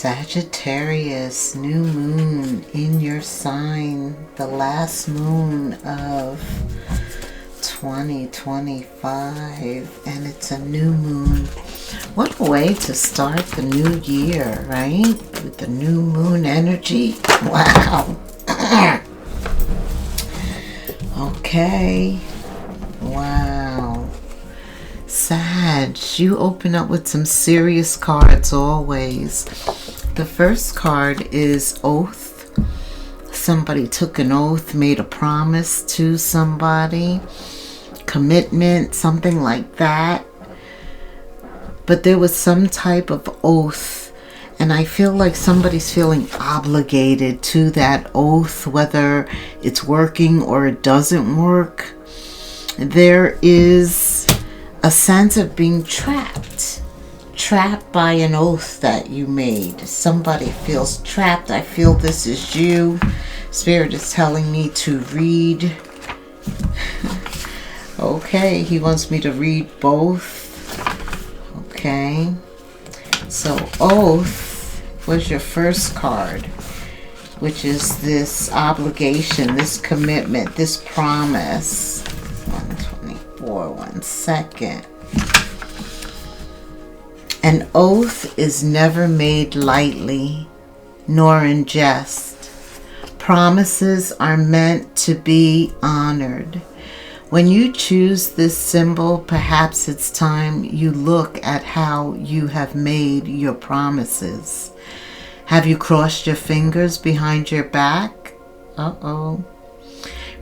Sagittarius, new moon in your sign, the last moon of 2025, and it's a new moon. What a way to start the new year, right? With the new moon energy. Wow. Okay. Wow. Sag, you open up with some serious cards always. The first card is oath. Somebody took an oath, made a promise to somebody, commitment, something like that. But there was some type of oath, and I feel like somebody's feeling obligated to that oath, whether it's working or it doesn't work. There is a sense of being trapped by an oath that you made. Somebody feels trapped. I feel this is you. Spirit is telling me to read. Okay, he wants me to read both. Okay, so oath was your first card, which is this obligation, this commitment, this promise. 124, 1 second. An oath is never made lightly, nor in jest. Promises are meant to be honored. When you choose this symbol, perhaps it's time you look at how you have made your promises. Have you crossed your fingers behind your back? Uh-oh.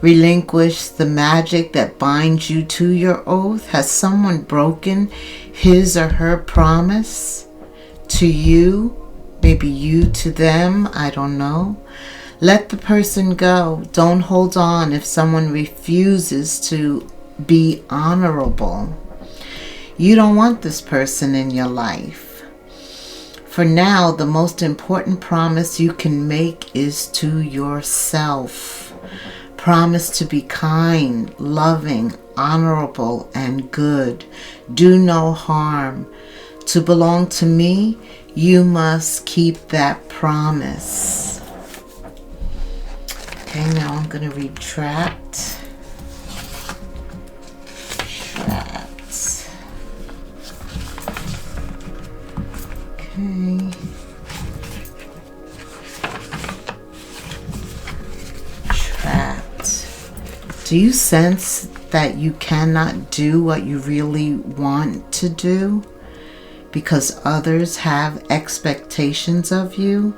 Relinquish the magic that binds you to your oath? Has someone broken his or her promise to you? Maybe you to them? I don't know. Let the person go. Don't hold on if someone refuses to be honorable. You don't want this person in your life. For now, the most important promise you can make is to yourself. Promise to be kind, loving, honorable, and good. Do no harm. To belong to me, you must keep that promise. Okay, now I'm going to read trapped. Trapped. Okay. Do you sense that you cannot do what you really want to do because others have expectations of you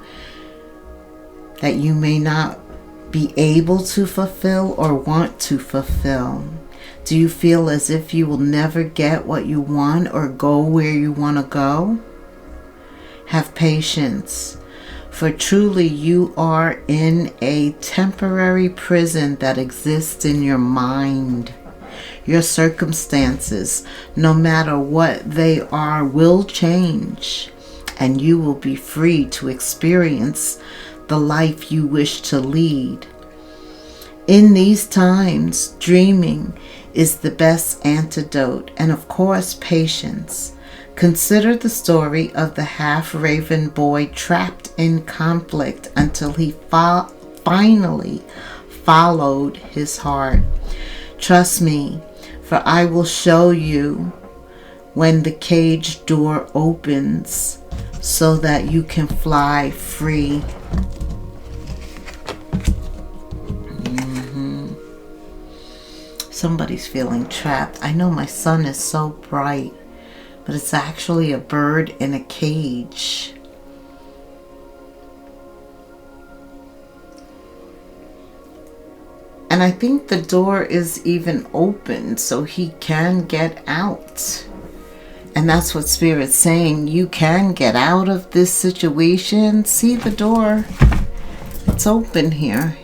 that you may not be able to fulfill or want to fulfill? Do you feel as if you will never get what you want or go where you want to go? Have patience. For truly you are in a temporary prison that exists in your mind. Your circumstances, no matter what they are, will change, and you will be free to experience the life you wish to lead. In these times, dreaming is the best antidote, and of course, patience. Consider the story of the half-raven boy trapped in conflict until he finally followed his heart. Trust me, for I will show you when the cage door opens so that you can fly free. Somebody's feeling trapped. I know my sun is so bright, but it's actually a bird in a cage. And I think the door is even open so he can get out. And that's what Spirit's saying. You can get out of this situation. See the door? It's open here.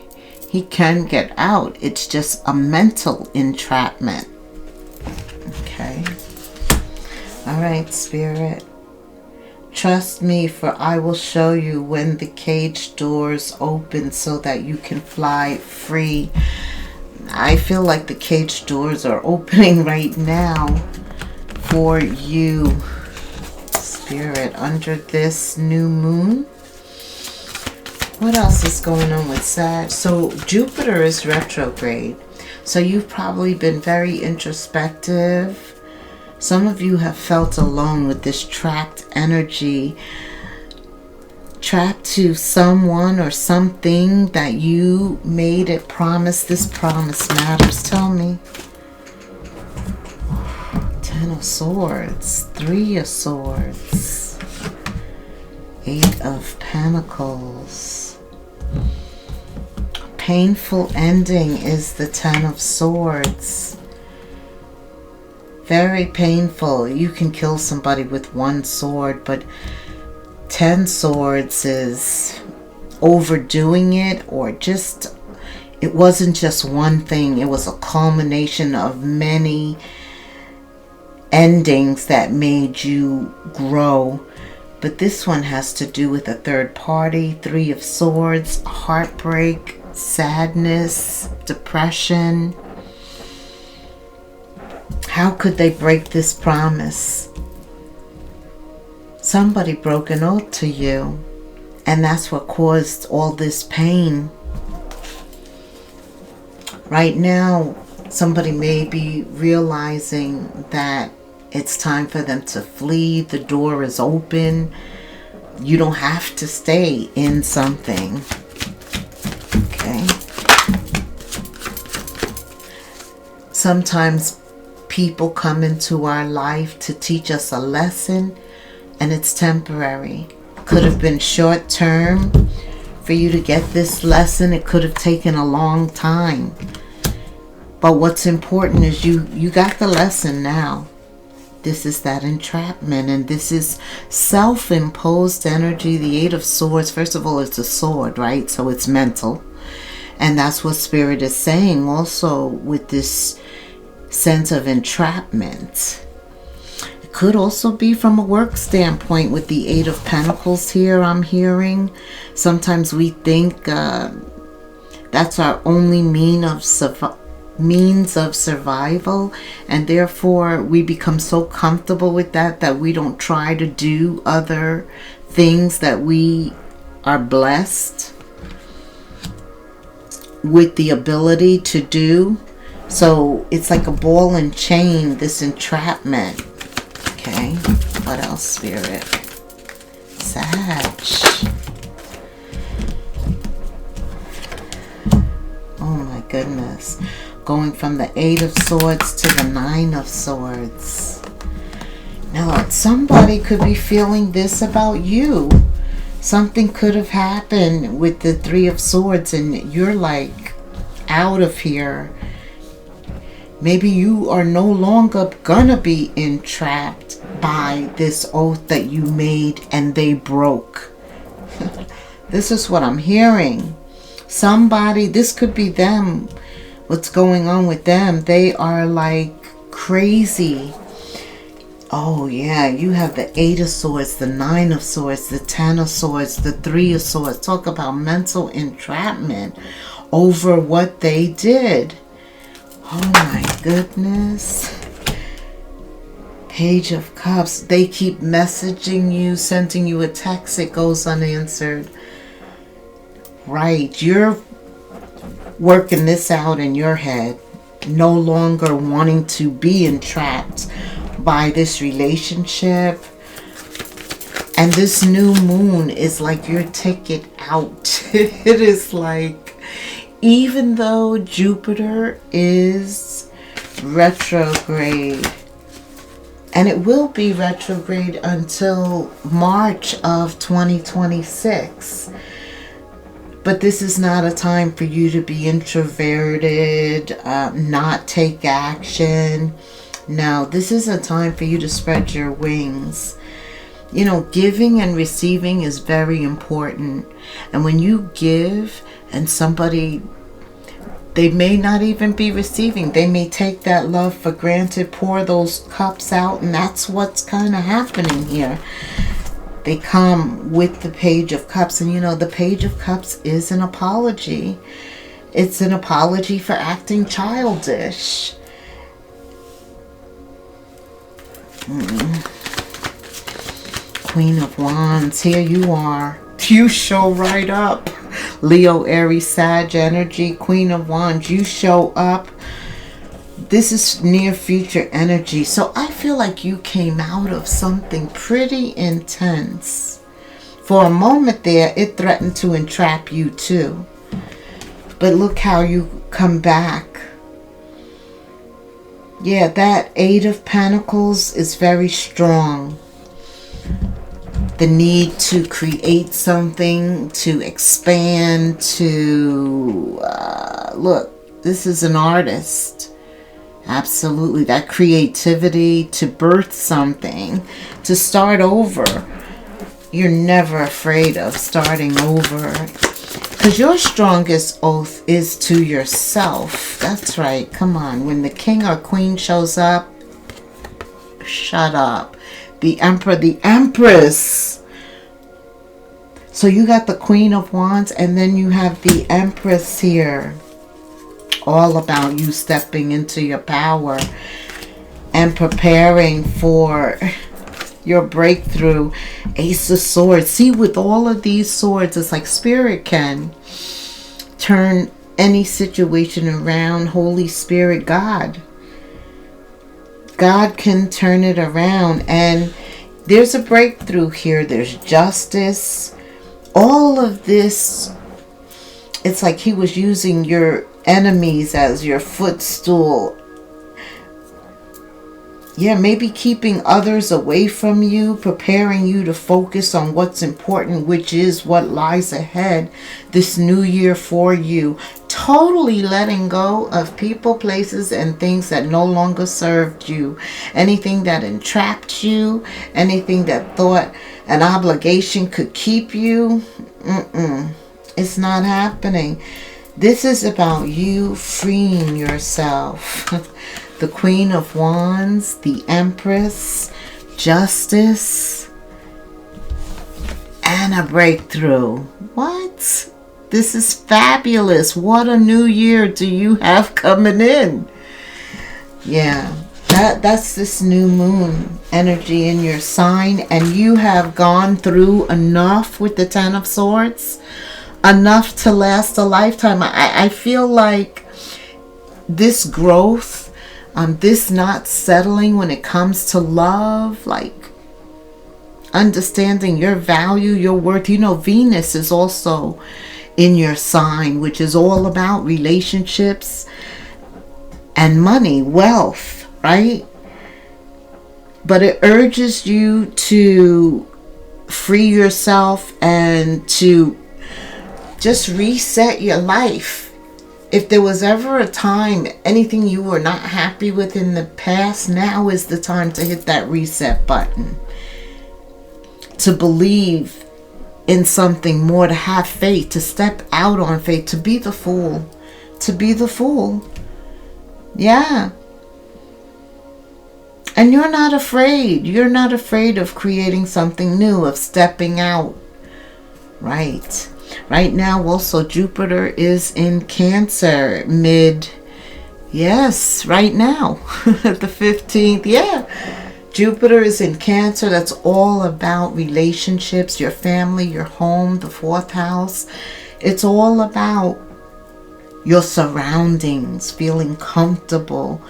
He can get out. It's just a mental entrapment. Okay. All right, Spirit. Trust me, for I will show you when the cage doors open so that you can fly free. I feel like the cage doors are opening right now for you. Spirit, under this new moon? What else is going on with Sag? So Jupiter is retrograde. So you've probably been very introspective. Some of you have felt alone with this trapped energy. Trapped to someone or something that you made a promise. This promise matters. Tell me. Ten of Swords. Three of Swords. Eight of Pentacles. Painful ending is the Ten of Swords. Very painful. You can kill somebody with one sword, but 10 swords is overdoing it, or just, it wasn't just one thing. It was a culmination of many endings that made you grow. But this one has to do with a third party. Three of Swords, heartbreak, sadness, depression. How could they break this promise? Somebody broke an oath to you, and that's what caused all this pain. Right now, somebody may be realizing that it's time for them to flee. The door is open. You don't have to stay in something. Okay. Sometimes people come into our life to teach us a lesson, and it's temporary. Could have been short term for you to get this lesson. It could have taken a long time. But what's important is you got the lesson now. This is that entrapment, and this is self-imposed energy. The Eight of Swords, first of all, it's a sword, right? So it's mental. And that's what Spirit is saying also with this sense of entrapment. It could also be from a work standpoint with the Eight of Pentacles here, I'm hearing. Sometimes we think that's our only means of survival, and therefore we become so comfortable with that we don't try to do other things that we are blessed with the ability to do. So it's like a ball and chain, this entrapment. Okay, what else, Spirit? Sag. Oh my goodness. Going from the Eight of Swords to the Nine of Swords. Now, somebody could be feeling this about you. Something could have happened with the Three of Swords and you're like out of here. Maybe you are no longer gonna be entrapped by this oath that you made and they broke. This is what I'm hearing. Somebody, this could be them. What's going on with them? They are like crazy. Oh yeah, you have the Eight of Swords, the Nine of Swords, the Ten of Swords, the Three of Swords. Talk about mental entrapment over what they did. Oh my goodness. Page of Cups. They keep messaging you, sending you a text. It goes unanswered. Right. You're working this out in your head. No longer wanting to be entrapped by this relationship. And this new moon is like your ticket out. It is like, even though Jupiter is retrograde, and it will be retrograde until March of 2026, but this is not a time for you to be introverted, not take action. No, this is a time for you to spread your wings. You know, giving and receiving is very important. And when you give and somebody, they may not even be receiving. They may take that love for granted, pour those cups out, and that's what's kind of happening here. They come with the Page of Cups, and you know, the Page of Cups is an apology. It's an apology for acting childish. Queen of Wands, here you are. You show right up. Leo, Aries, Sag energy, Queen of Wands, you show up. This is near future energy. So I feel like you came out of something pretty intense. For a moment there, it threatened to entrap you too. But look how you come back. Yeah, that Eight of Pentacles is very strong. The need to create something, to expand, to... look, this is an artist. Absolutely. That creativity, to birth something, to start over. You're never afraid of starting over. Because your strongest oath is to yourself. That's right. Come on. When the king or queen shows up, shut up. The emperor, the empress. So you got the Queen of Wands and then you have the Empress here. All about you stepping into your power and preparing for your breakthrough. Ace of Swords. See, with all of these swords, it's like Spirit can turn any situation around. Holy Spirit, God can turn it around. And there's a breakthrough here. There's justice. All of this, it's like he was using your enemies as your footstool. Yeah, maybe keeping others away from you, preparing you to focus on what's important, which is what lies ahead this new year for you. Totally letting go of people, places, and things that no longer served you. Anything that entrapped you, anything that thought an obligation could keep you. It's not happening. This is about you freeing yourself. The Queen of Wands, the Empress, justice, and a breakthrough. What? This is fabulous. What a new year do you have coming in? Yeah, that's this new moon energy in your sign, and you have gone through enough with the Ten of Swords, enough to last a lifetime. I feel like this growth, this not settling when it comes to love, like understanding your value, your worth. You know, Venus is also in your sign, which is all about relationships and money, wealth, right? But it urges you to free yourself and to just reset your life. If there was ever a time, anything you were not happy with in the past, now is the time to hit that reset button. To believe in something more, to have faith, to step out on faith, to be the fool. To be the fool. Yeah. And you're not afraid. You're not afraid of creating something new, of stepping out. Right. Right now, also, Jupiter is in Cancer, yes, right now, the 15th, yeah. Jupiter is in Cancer. That's all about relationships, your family, your home, the 4th house. It's all about your surroundings, feeling comfortable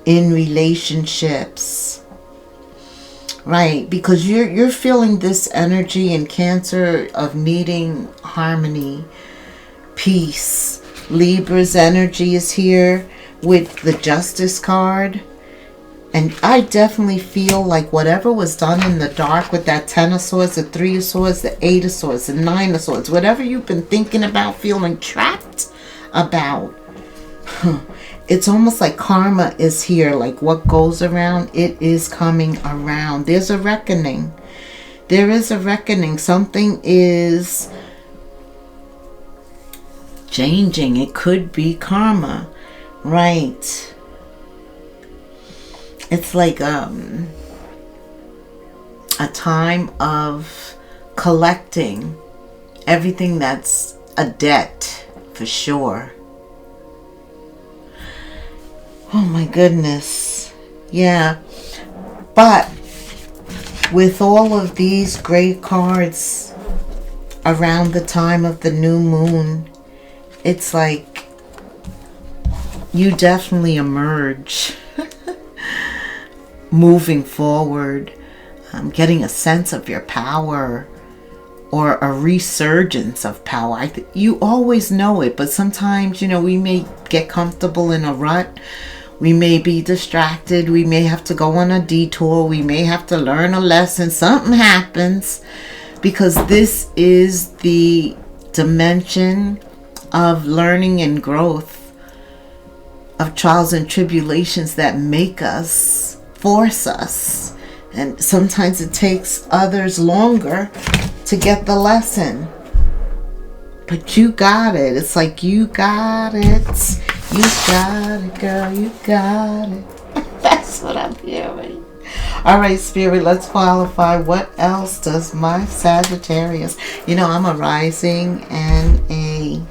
in relationships. Right, because you're feeling this energy in Cancer of needing harmony, peace. Libra's energy is here with the Justice card. And I definitely feel like whatever was done in the dark with that 10 of Swords, the 3 of Swords, the 8 of Swords, the 9 of Swords, whatever you've been thinking about, feeling trapped about, it's almost like karma is here. Like what goes around, it is coming around. There's a reckoning. There is a reckoning. Something is changing. It could be karma. Right. It's like a time of collecting everything that's a debt, for sure. Oh my goodness. Yeah. But with all of these great cards around the time of the new moon, it's like you definitely emerge moving forward, getting a sense of your power or a resurgence of power. You always know it, but sometimes, we may get comfortable in a rut. We may be distracted. We may have to go on a detour. We may have to learn a lesson. Something happens, because this is the dimension of learning and growth, of trials and tribulations that make us, force us. And sometimes it takes others longer to get the lesson. But you got it. It's like, you got it. You got it, girl. You got it. That's what I'm hearing. All right, Spirit, let's qualify. What else does my Sagittarius? I'm a rising and a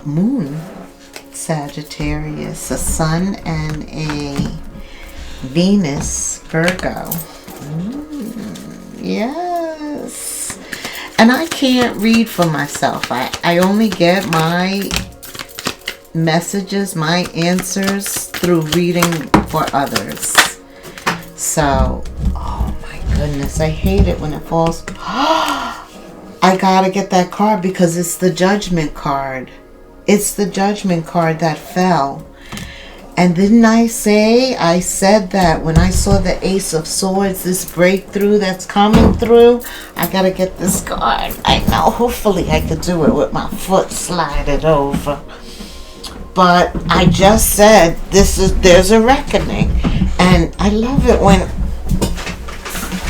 moon Sagittarius, a sun and a Venus Virgo. Yes. And I can't read for myself. I only get my messages, my answers through reading for others. So, oh my goodness, I hate it when it falls. I gotta get that card because it's the Judgment card. It's the Judgment card that fell. And didn't I said that when I saw the Ace of Swords, this breakthrough that's coming through, I gotta get this card. I know, hopefully I could do it with my foot slided over. But I just said, there's a reckoning. And I love it when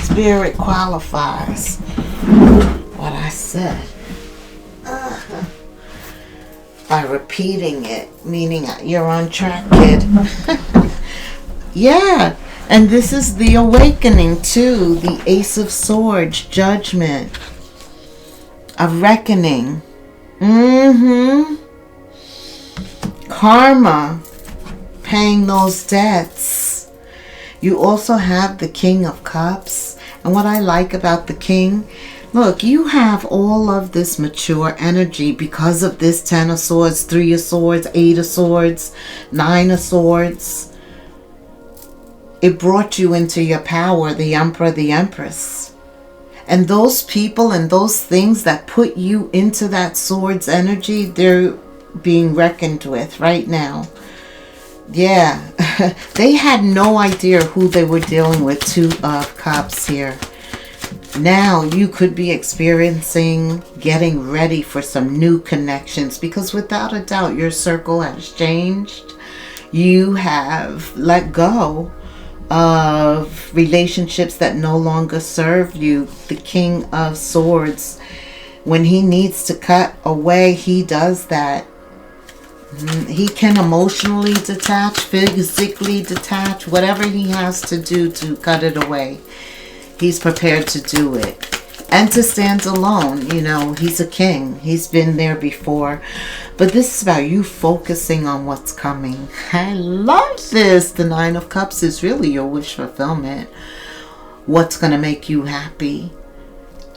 Spirit qualifies what I said. By repeating it, meaning you're on track, kid. Yeah, and this is the awakening too. The Ace of Swords, Judgment, a reckoning. Karma, paying those debts. You also have the King of Cups. And what I like about the King, look, you have all of this mature energy because of this 10 of Swords, 3 of Swords, 8 of Swords, 9 of Swords. It brought you into your power, the Emperor, the Empress. And those people and those things that put you into that Swords energy, they're being reckoned with right now. Yeah, they had no idea who they were dealing with. 2 of Cups here. Now you could be experiencing getting ready for some new connections, because without a doubt your circle has changed. You have let go of relationships that no longer serve you. The King of Swords, when he needs to cut away, he does that. He can emotionally detach, physically detach, whatever he has to do to cut it away. He's prepared to do it. And to stand alone. He's a king. He's been there before. But this is about you focusing on what's coming. I love this. The 9 of Cups is really your wish fulfillment. What's going to make you happy?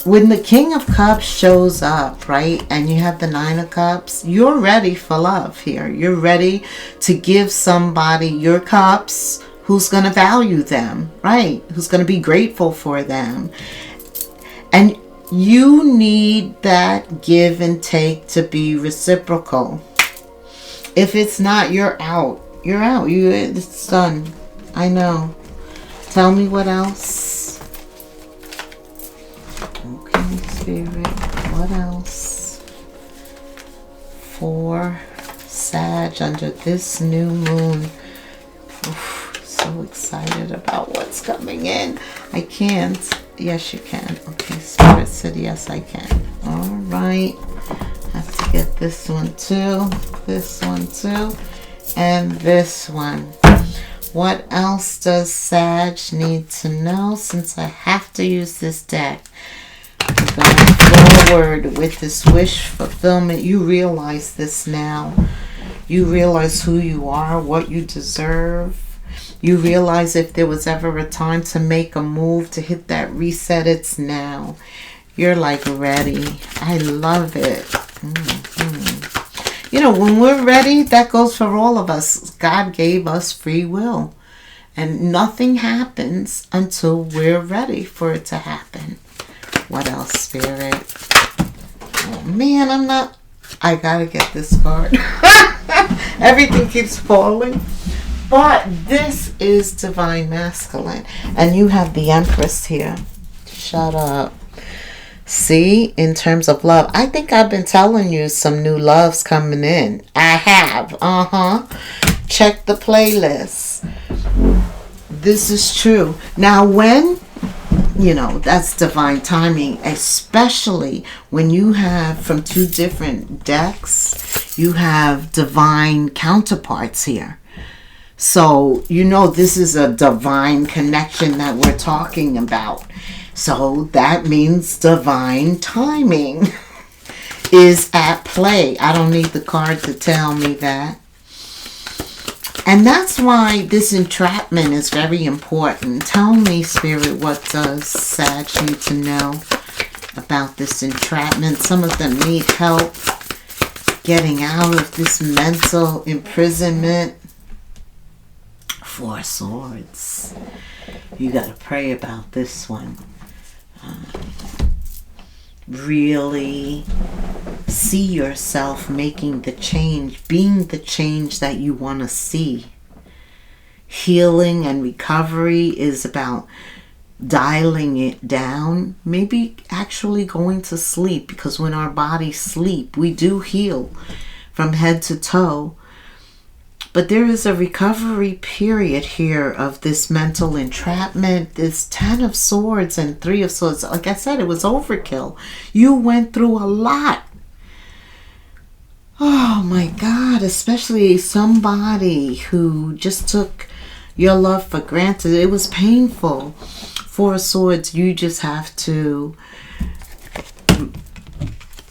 When the King of Cups shows up, right, and you have the 9 of Cups, you're ready for love here. You're ready to give somebody your cups who's going to value them, right? Who's going to be grateful for them. And you need that give and take to be reciprocal. If it's not, you're out. You're out. It's done. I know. Tell me what else. Okay, Spirit. What else? For Sag under this new moon. Oof. So excited about what's coming in. I can't. Yes, you can. Okay, Spirit said yes, I can. All right. Have to get this one too. This one too. And this one. What else does Sag need to know, since I have to use this deck? Going forward with this wish fulfillment, you realize this now. You realize who you are, what you deserve. You realize if there was ever a time to make a move, to hit that reset, it's now. You're like ready. I love it. You know, when we're ready, that goes for all of us. God gave us free will. And nothing happens until we're ready for it to happen. What else, Spirit? Oh, man, I gotta get this card. Everything keeps falling. But this is Divine Masculine. And you have the Empress here. Shut up. See, in terms of love, I think I've been telling you some new loves coming in. I have. Check the playlist. This is true. Now, when, you know, that's divine timing, especially when you have from two different decks, you have divine counterparts here. So, you know, this is a divine connection that we're talking about. So that means divine timing is at play. I don't need the card to tell me that. And that's why this entrapment is very important. Tell me, Spirit, what does Sag need to know about this entrapment? Some of them need help getting out of this mental imprisonment. Four Swords. You got to pray about this one. Really see yourself making the change, being the change that you want to see. Healing and recovery is about dialing it down, maybe actually going to sleep, because when our bodies sleep, we do heal from head to toe. But there is a recovery period here of this mental entrapment, this 10 of Swords and 3 of Swords. Like I said, it was overkill. You went through a lot. Oh my God, especially somebody who just took your love for granted. It was painful. 4 of Swords, you just have to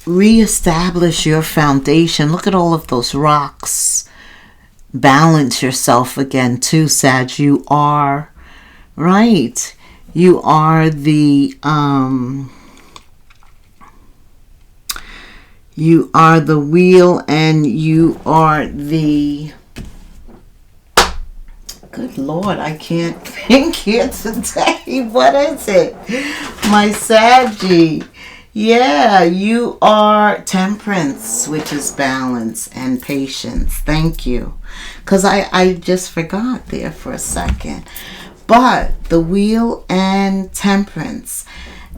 reestablish your foundation. Look at all of those rocks. Balance yourself again too, Sag. You are right. You are the wheel, and you are the, good Lord, I can't think here today. What is it? My Saggy. Yeah, you are Temperance, which is balance and patience. Thank you. Because I just forgot there for a second. But the Wheel and Temperance.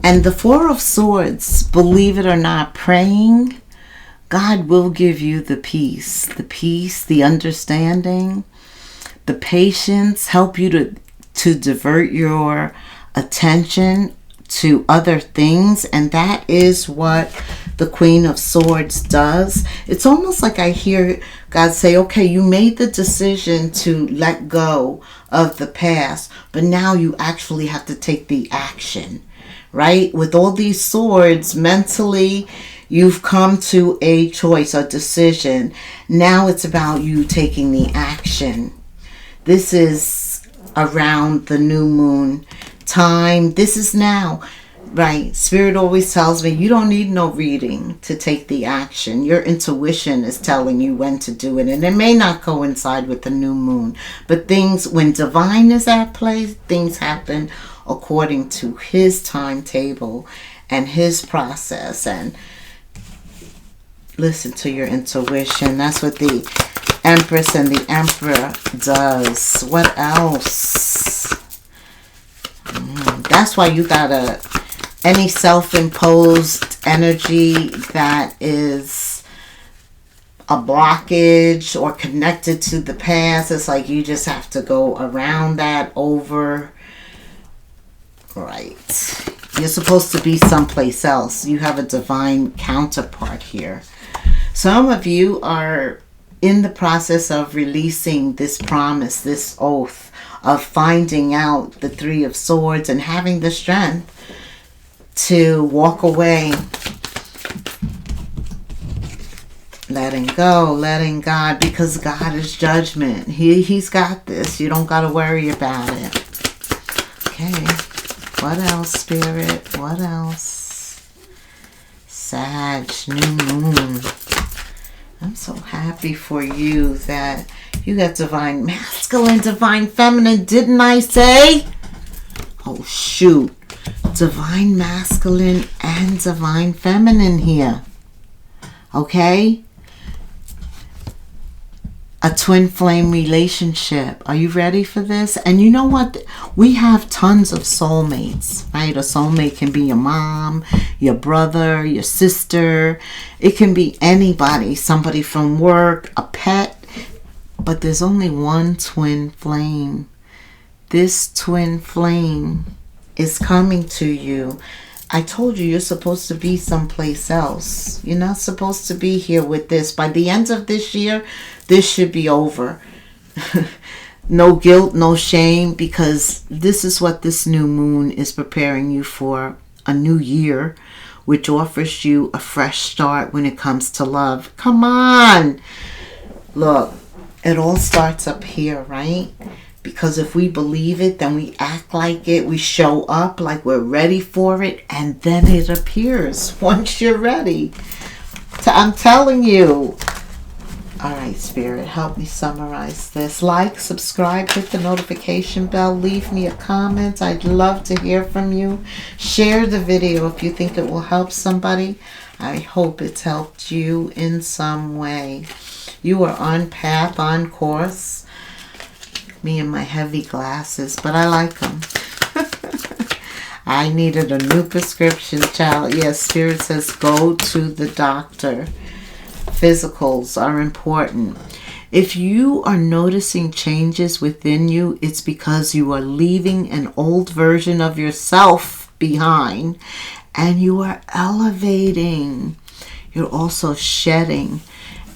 And the 4 of Swords, believe it or not, praying, God will give you the peace, the understanding, the patience, help you to divert your attention to other things. And that is what the Queen of Swords does. It's almost like I hear God say, okay, you made the decision to let go of the past, but now you actually have to take the action, right? With all these swords, mentally, you've come to a choice, a decision. Now it's about you taking the action. This is around the new moon time. This is now, right? Spirit always tells me you don't need no reading to take the action. Your intuition is telling you when to do it, and it may not coincide with the new moon, but things, when divine is at play, things happen according to his timetable and his process. And listen to your intuition. That's what the Empress and the Emperor does. What else? That's why you gotta, any self-imposed energy that is a blockage or connected to the past, it's like you just have to go around that over. Right. You're supposed to be someplace else. You have a divine counterpart here. Some of you are in the process of releasing this promise, this oath, of finding out the 3 of Swords and having the strength to walk away Letting go, letting God, because God is judgment. He's got this. You don't got to worry about it. Okay. What else, Spirit? What else? Sag, new moon. I'm so happy for you that you got divine masculine, divine feminine. Didn't I say? Oh, shoot. Divine masculine and divine feminine here. Okay? A twin flame relationship. Are you ready for this? And you know what? We have tons of soulmates, right? A soulmate can be your mom, your brother, your sister. It can be anybody, somebody from work, a pet. But there's only one twin flame. This twin flame is coming to you. I told you you're supposed to be someplace else. You're not supposed to be here with this. By the end of this year, this should be over. No guilt, no shame, because this is what this new moon is preparing you for. A new year, which offers you a fresh start when it comes to love. Come on. Look, it all starts up here, right? Because if we believe it, then we act like it. We show up like we're ready for it. And then it appears once you're ready. I'm telling you. All right, Spirit, help me summarize this. Like, subscribe, hit the notification bell. Leave me a comment. I'd love to hear from you. Share the video if you think it will help somebody. I hope it's helped you in some way. You are on path, on course. Me and my heavy glasses, but I like them. I needed a new prescription, child. Yes, Spirit says go to the doctor. Physicals are important. If you are noticing changes within you, it's because you are leaving an old version of yourself behind and you are elevating. You're also shedding.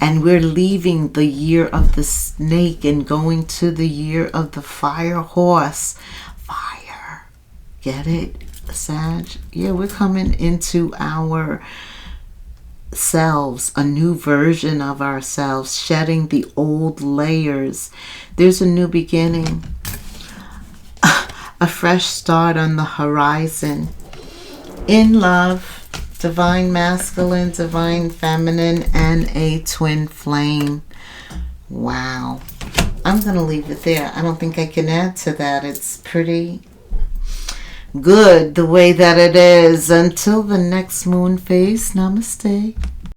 And we're leaving the year of the snake and going to the year of the fire horse. Fire. Get it, Sag? Yeah, we're coming into our selves, a new version of ourselves, shedding the old layers. There's a new beginning. A fresh start on the horizon. In love. Divine masculine, divine feminine, and a twin flame. Wow. I'm going to leave it there. I don't think I can add to that. It's pretty good the way that it is. Until the next moon phase, namaste.